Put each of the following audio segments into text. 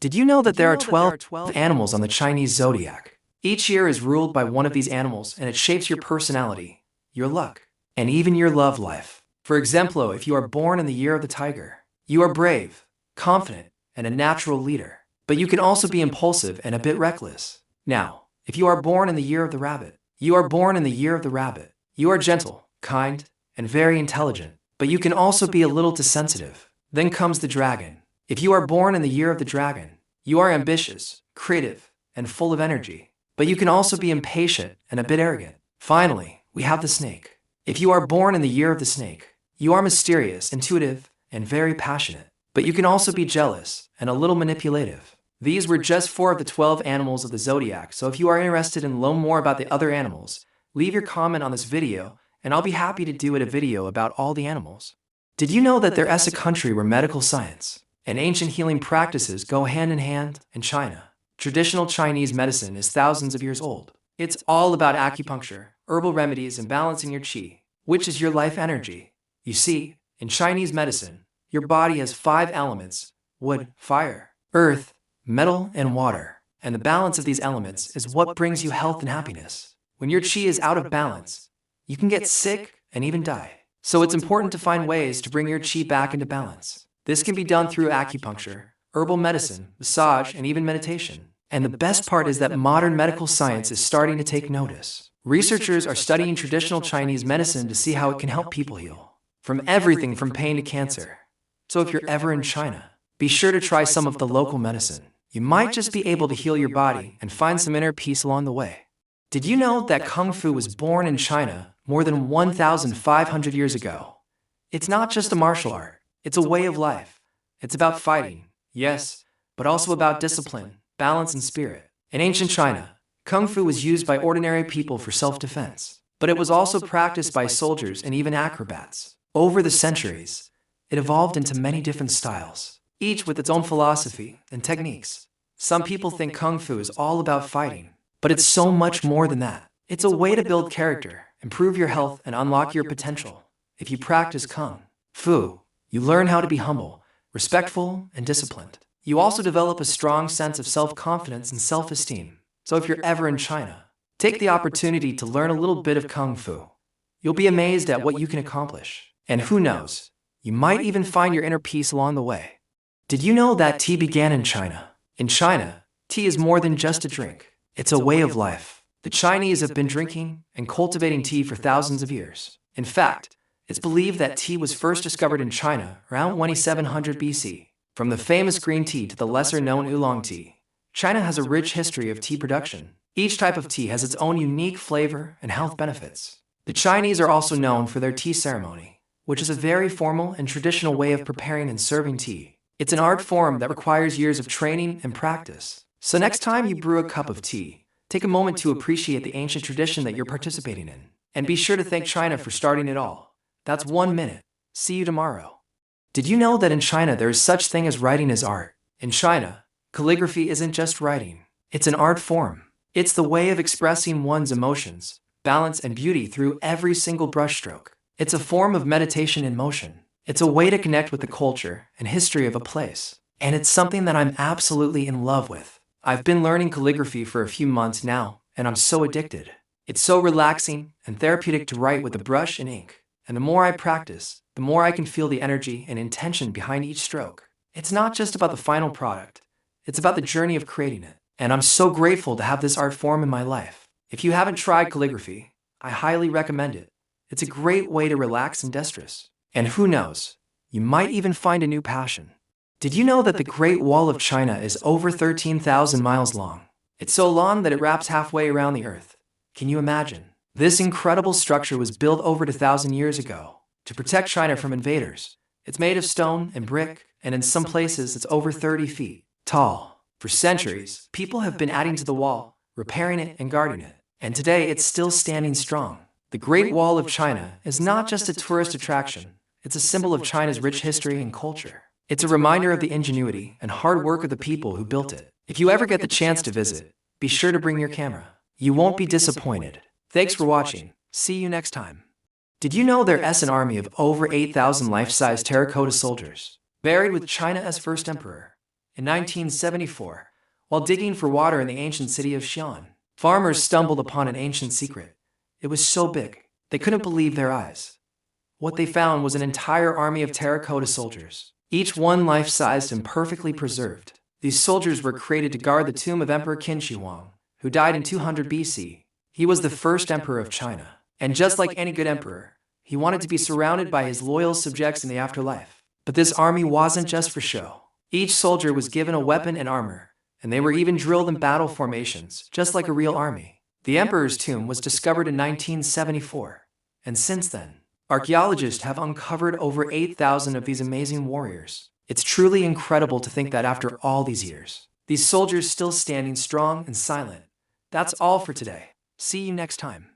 Did you know that there are 12 animals on the Chinese zodiac? Each year is ruled by one of these animals, and it shapes your personality, your luck, and even your love life. For example, if you are born in the year of the tiger, you are brave, confident, and a natural leader. But you can also be impulsive and a bit reckless. Now, if you are born in the year of the rabbit, you are born in the year of the rabbit. You are gentle, kind, and very intelligent, but you can also be a little too sensitive. Then comes the dragon. If you are born in the year of the dragon, you are ambitious, creative, and full of energy, but you can also be impatient and a bit arrogant. Finally, we have the snake. If you are born in the year of the snake, you are mysterious, intuitive, and very passionate, but you can also be jealous and a little manipulative. These were just 4 of the 12 animals of the zodiac, so if you are interested in learning more about the other animals, leave your comment on this video, and I'll be happy to do a video about all the animals. Did you know that there is a country where medical science and ancient healing practices go hand in hand in China? Traditional Chinese medicine is thousands of years old. It's all about acupuncture, herbal remedies, and balancing your qi, which is your life energy. You see, in Chinese medicine, your body has 5 elements: wood, fire, earth, metal, and water. And the balance of these elements is what brings you health and happiness. When your qi is out of balance, you can get sick and even die. So it's important to find ways to bring your qi back into balance. This can be done through acupuncture, herbal medicine, massage, and even meditation. And the best part is that modern medical science is starting to take notice. Researchers are studying traditional Chinese medicine to see how it can help people heal from everything from pain to cancer. So if you're ever in China, be sure to try some of the local medicine. You might just be able to heal your body and find some inner peace along the way. Did you know that Kung Fu was born in China more than 1,500 years ago? It's not just a martial art. It's a way of life. It's about fighting, yes, but also about discipline, balance, and spirit. In ancient China, Kung Fu was used by ordinary people for self-defense, but it was also practiced by soldiers and even acrobats. Over the centuries, it evolved into many different styles, each with its own philosophy and techniques. Some people think Kung Fu is all about fighting, but it's so much more than that. It's a way to build character, improve your health, and unlock your potential. If you practice Kung Fu, you learn how to be humble, respectful, and disciplined. You also develop a strong sense of self-confidence and self-esteem. So if you're ever in China, take the opportunity to learn a little bit of Kung Fu. You'll be amazed at what you can accomplish. And who knows, you might even find your inner peace along the way. Did you know that tea began in China? In China, tea is more than just a drink. It's a way of life. The Chinese have been drinking and cultivating tea for thousands of years. In fact, it's believed that tea was first discovered in China around 2700 BC. From the famous green tea to the lesser-known oolong tea, China has a rich history of tea production. Each type of tea has its own unique flavor and health benefits. The Chinese are also known for their tea ceremony, which is a very formal and traditional way of preparing and serving tea. It's an art form that requires years of training and practice. So next time you brew a cup of tea, take a moment to appreciate the ancient tradition that you're participating in. And be sure to thank China for starting it all. That's 1 minute. See you tomorrow. Did you know that in China there is such thing as writing as art? In China, calligraphy isn't just writing. It's an art form. It's the way of expressing one's emotions, balance, and beauty through every single brushstroke. It's a form of meditation in motion. It's a way to connect with the culture and history of a place. And it's something that I'm absolutely in love with. I've been learning calligraphy for a few months now, and I'm so addicted. It's so relaxing and therapeutic to write with a brush and ink. And the more I practice, the more I can feel the energy and intention behind each stroke. It's not just about the final product. It's about the journey of creating it. And I'm so grateful to have this art form in my life. If you haven't tried calligraphy, I highly recommend it. It's a great way to relax and de-stress. And who knows, you might even find a new passion. Did you know that the Great Wall of China is over 13,000 miles long? It's so long that it wraps halfway around the earth. Can you imagine? This incredible structure was built over 2,000 years ago to protect China from invaders. It's made of stone and brick, and in some places it's over 30 feet tall. For centuries, people have been adding to the wall, repairing it and guarding it. And today it's still standing strong. The Great Wall of China is not just a tourist attraction. It's a symbol of China's rich history and culture. It's a reminder of the ingenuity and hard work of the people who built it. If you ever get the chance to visit, be sure to bring your camera. You won't be disappointed. Thanks for watching. See you next time. Did you know there is an army of over 8,000 life-size terracotta soldiers buried with China as first emperor? In 1974, while digging for water in the ancient city of Xi'an, farmers stumbled upon an ancient secret. It was so big, they couldn't believe their eyes. What they found was an entire army of terracotta soldiers, each one life-sized and perfectly preserved. These soldiers were created to guard the tomb of Emperor Qin Shi Huang, who died in 200 BC. He was the first emperor of China, and just like any good emperor, he wanted to be surrounded by his loyal subjects in the afterlife. But this army wasn't just for show. Each soldier was given a weapon and armor, and they were even drilled in battle formations, just like a real army. The emperor's tomb was discovered in 1974, and since then, archaeologists have uncovered over 8,000 of these amazing warriors. It's truly incredible to think that after all these years, these soldiers still standing strong and silent. That's all for today. See you next time.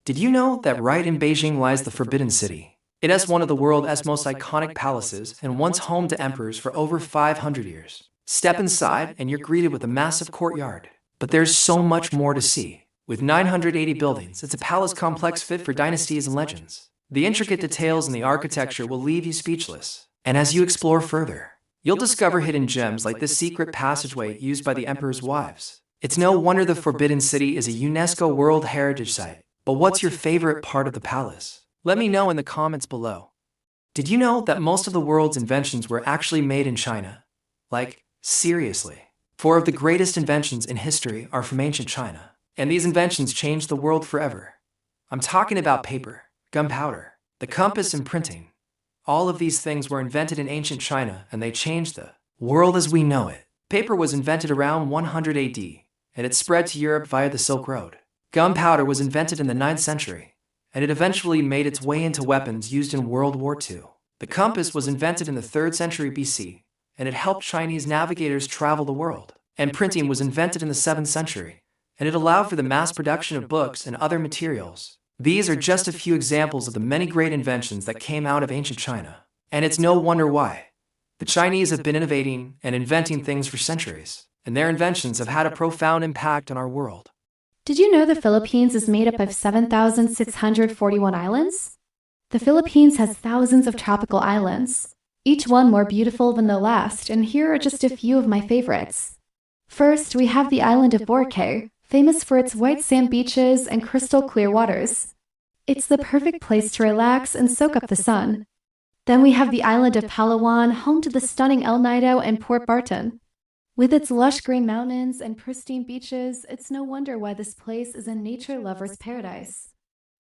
Did you know that right in Beijing lies the Forbidden City? It is one of the world's most iconic palaces and once home to emperors for over 500 years. Step inside and you're greeted with a massive courtyard. But there's so much more to see. With 980 buildings, it's a palace complex fit for dynasties and legends. The intricate details in the architecture will leave you speechless. And as you explore further, you'll discover hidden gems like this secret passageway used by the emperor's wives. It's no wonder the Forbidden City is a UNESCO World Heritage Site. But what's your favorite part of the palace? Let me know in the comments below. Did you know that most of the world's inventions were actually made in China? Like, seriously. 4 of the greatest inventions in history are from ancient China. And these inventions changed the world forever. I'm talking about paper, gunpowder, the compass, and printing. All of these things were invented in ancient China, and they changed the world as we know it. Paper was invented around 100 AD, and it spread to Europe via the Silk Road. Gunpowder was invented in the 9th century, and it eventually made its way into weapons used in World War II. The compass was invented in the 3rd century BC, and it helped Chinese navigators travel the world. And printing was invented in the 7th century, and it allowed for the mass production of books and other materials. These are just a few examples of the many great inventions that came out of ancient China. And it's no wonder why. The Chinese have been innovating and inventing things for centuries, and their inventions have had a profound impact on our world. Did you know the Philippines is made up of 7,641 islands? The Philippines has thousands of tropical islands, each one more beautiful than the last, and here are just a few of my favorites. First, we have the island of Boracay, famous for its white sand beaches and crystal clear waters. It's the perfect place to relax and soak up the sun. Then we have the island of Palawan, home to the stunning El Nido and Port Barton. With its lush green mountains and pristine beaches, it's no wonder why this place is a nature lover's paradise.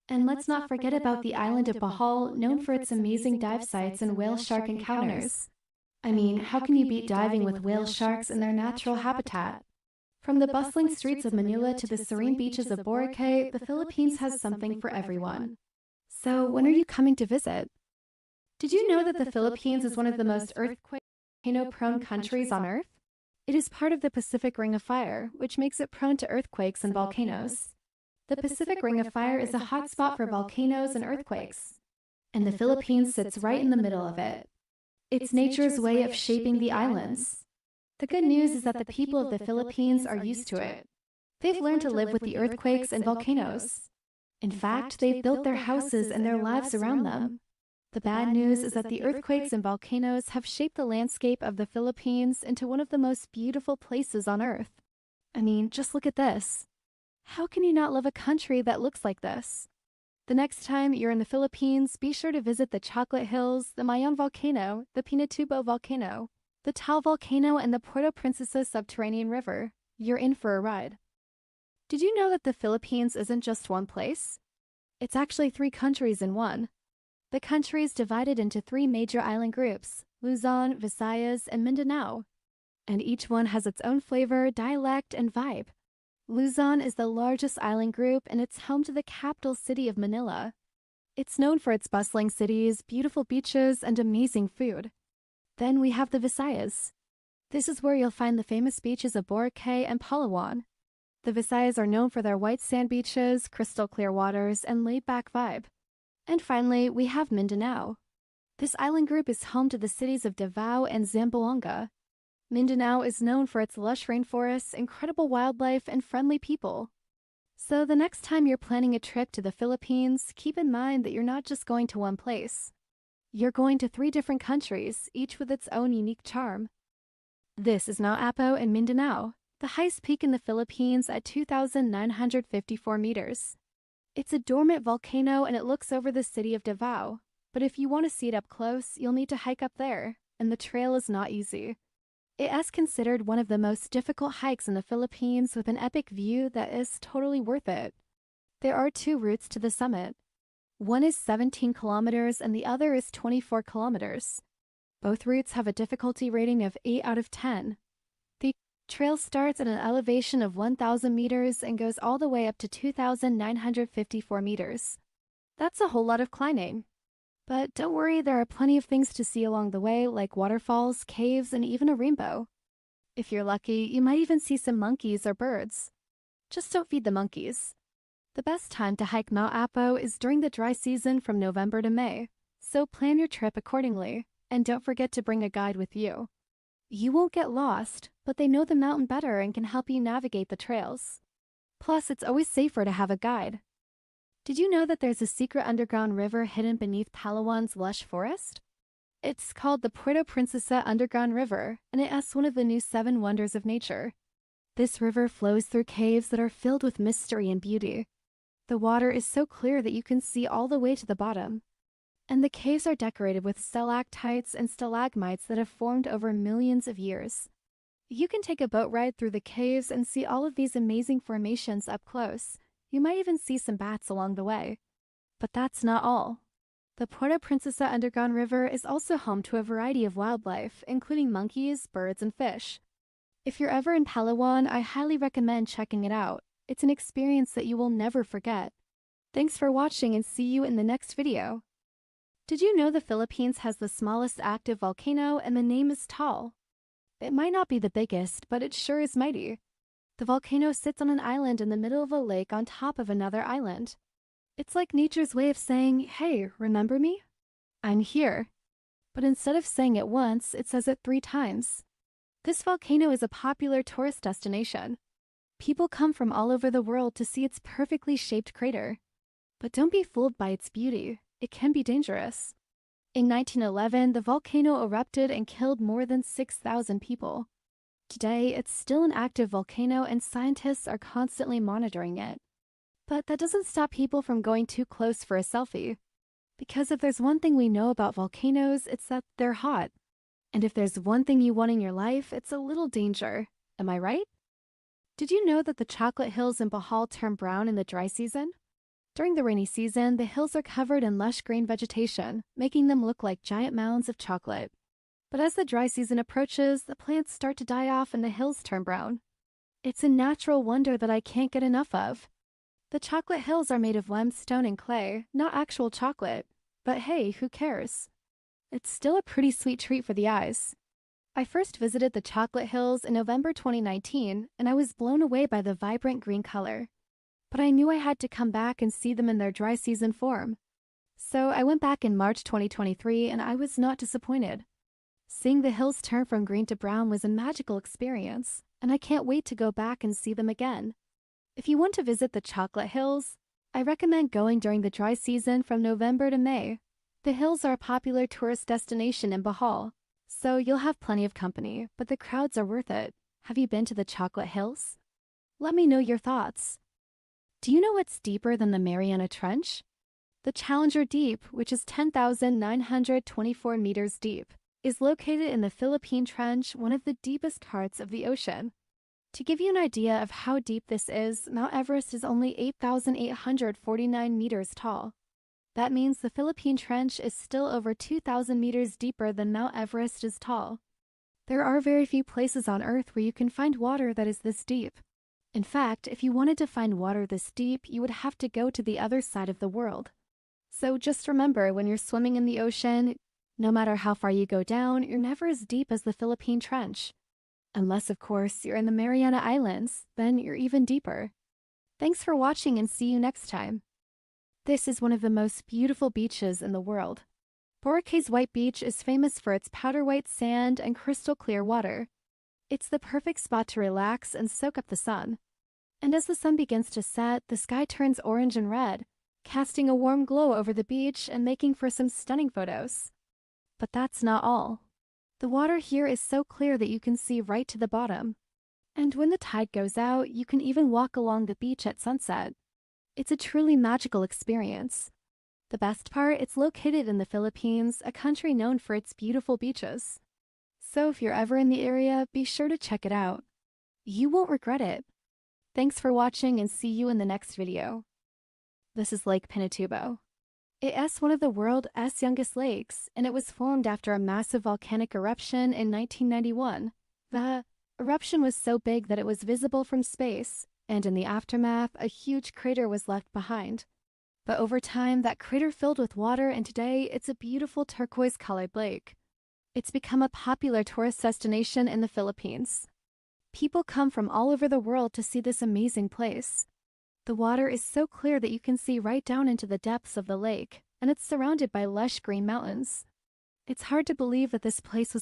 And let's not forget about the island of Bohol, known for its amazing dive sites and whale shark encounters. I mean, how can you beat diving with whale sharks in their natural habitat? From the bustling streets of Manila to the serene beaches of Boracay, the Philippines has something for everyone. So, when are you coming to visit? Did you know that the Philippines is one of the most earthquake-prone countries on Earth? It is part of the Pacific Ring of Fire, which makes it prone to earthquakes and volcanoes. The Pacific Ring of Fire is a hot spot for volcanoes and earthquakes, and the Philippines sits right in the middle of it. It's nature's way of shaping the islands. The good news is that the people of the Philippines are used to it. They've learned to live with the earthquakes and volcanoes. In fact, they've built their houses and their lives around them. The bad news is that the earthquakes and volcanoes have shaped the landscape of the Philippines into one of the most beautiful places on Earth. I mean, just look at this. How can you not love a country that looks like this? The next time you're in the Philippines, be sure to visit the Chocolate Hills, the Mayon Volcano, the Pinatubo Volcano, the Taal Volcano, and the Puerto Princesa Subterranean River. You're in for a ride. Did you know that the Philippines isn't just one place? It's actually 3 countries in one. The country is divided into 3 major island groups, Luzon, Visayas, and Mindanao. And each one has its own flavor, dialect, and vibe. Luzon is the largest island group, and it's home to the capital city of Manila. It's known for its bustling cities, beautiful beaches, and amazing food. Then we have the Visayas. This is where you'll find the famous beaches of Boracay and Palawan. The Visayas are known for their white sand beaches, crystal clear waters, and laid-back vibe. And finally, we have Mindanao. This island group is home to the cities of Davao and Zamboanga. Mindanao is known for its lush rainforests, incredible wildlife, and friendly people. So the next time you're planning a trip to the Philippines, keep in mind that you're not just going to one place. You're going to 3 different countries, each with its own unique charm. This is Mount Apo in Mindanao, the highest peak in the Philippines at 2,954 meters. It's a dormant volcano and it looks over the city of Davao, but if you want to see it up close, you'll need to hike up there, and the trail is not easy. It is considered one of the most difficult hikes in the Philippines with an epic view that is totally worth it. There are two routes to the summit. One is 17 kilometers and the other is 24 kilometers. Both routes have a difficulty rating of 8 out of 10. The trail starts at an elevation of 1,000 meters and goes all the way up to 2,954 meters. That's a whole lot of climbing. But don't worry, there are plenty of things to see along the way, like waterfalls, caves, and even a rainbow. If you're lucky, you might even see some monkeys or birds. Just don't feed the monkeys. The best time to hike Mount Apo is during the dry season from November to May, so plan your trip accordingly, and don't forget to bring a guide with you. You won't get lost, but they know the mountain better and can help you navigate the trails. Plus, it's always safer to have a guide. Did you know that there's a secret underground river hidden beneath Palawan's lush forest? It's called the Puerto Princesa Underground River, and it is one of the new 7 wonders of nature. This river flows through caves that are filled with mystery and beauty. The water is so clear that you can see all the way to the bottom. And the caves are decorated with stalactites and stalagmites that have formed over millions of years. You can take a boat ride through the caves and see all of these amazing formations up close. You might even see some bats along the way. But that's not all. The Puerto Princesa Underground River is also home to a variety of wildlife, including monkeys, birds, and fish. If you're ever in Palawan, I highly recommend checking it out. It's an experience that you will never forget. Thanks for watching and see you in the next video. Did you know the Philippines has the smallest active volcano and the name is Taal? It might not be the biggest, but it sure is mighty. The volcano sits on an island in the middle of a lake on top of another island. It's like nature's way of saying, hey, remember me? I'm here. But instead of saying it once, it says it 3 times. This volcano is a popular tourist destination. People come from all over the world to see its perfectly shaped crater. But don't be fooled by its beauty. It can be dangerous. In 1911, the volcano erupted and killed more than 6,000 people. Today, it's still an active volcano and scientists are constantly monitoring it. But that doesn't stop people from going too close for a selfie. Because if there's one thing we know about volcanoes, it's that they're hot. And if there's one thing you want in your life, it's a little danger. Am I right? Did you know that the chocolate hills in Bohol turn brown in the dry season? During the rainy season, the hills are covered in lush green vegetation, making them look like giant mounds of chocolate. But as the dry season approaches, the plants start to die off and the hills turn brown. It's a natural wonder that I can't get enough of. The chocolate hills are made of limestone and clay, not actual chocolate. But hey, who cares? It's still a pretty sweet treat for the eyes. I first visited the chocolate hills in November 2019, and I was blown away by the vibrant green color. But I knew I had to come back and see them in their dry season form. So I went back in March 2023 and I was not disappointed. Seeing the hills turn from green to brown was a magical experience, and I can't wait to go back and see them again. If you want to visit the chocolate hills, I recommend going during the dry season from November to May. The hills are a popular tourist destination in Bohol, so you'll have plenty of company, but the crowds are worth it. Have you been to the chocolate hills? Let me know your thoughts. Do you know what's deeper than the Mariana Trench? The Challenger Deep, which is 10,924 meters deep, is located in the Philippine Trench, one of the deepest parts of the ocean. To give you an idea of how deep this is, Mount Everest is only 8,849 meters tall. That means the Philippine Trench is still over 2,000 meters deeper than Mount Everest is tall. There are very few places on Earth where you can find water that is this deep. In fact, if you wanted to find water this deep, you would have to go to the other side of the world. So just remember, when you're swimming in the ocean, no matter how far you go down, you're never as deep as the Philippine Trench. Unless, of course, you're in the Mariana Islands, then you're even deeper. Thanks for watching and see you next time. This is one of the most beautiful beaches in the world. Boracay's White Beach is famous for its powder white sand and crystal clear water. It's the perfect spot to relax and soak up the sun. And as the sun begins to set, the sky turns orange and red, casting a warm glow over the beach and making for some stunning photos. But that's not all. The water here is so clear that you can see right to the bottom. And when the tide goes out, you can even walk along the beach at sunset. It's a truly magical experience. The best part, it's located in the Philippines, a country known for its beautiful beaches. So if you're ever in the area, be sure to check it out. You won't regret it. Thanks for watching and see you in the next video. This is Lake Pinatubo. It's one of the world's youngest lakes, and it was formed after a massive volcanic eruption in 1991. The eruption was so big that it was visible from space, and in the aftermath, a huge crater was left behind. But over time, that crater filled with water, and today it's a beautiful turquoise-colored lake. It's become a popular tourist destination in the Philippines. People come from all over the world to see this amazing place. The water is so clear that you can see right down into the depths of the lake, and it's surrounded by lush green mountains. It's hard to believe that this place was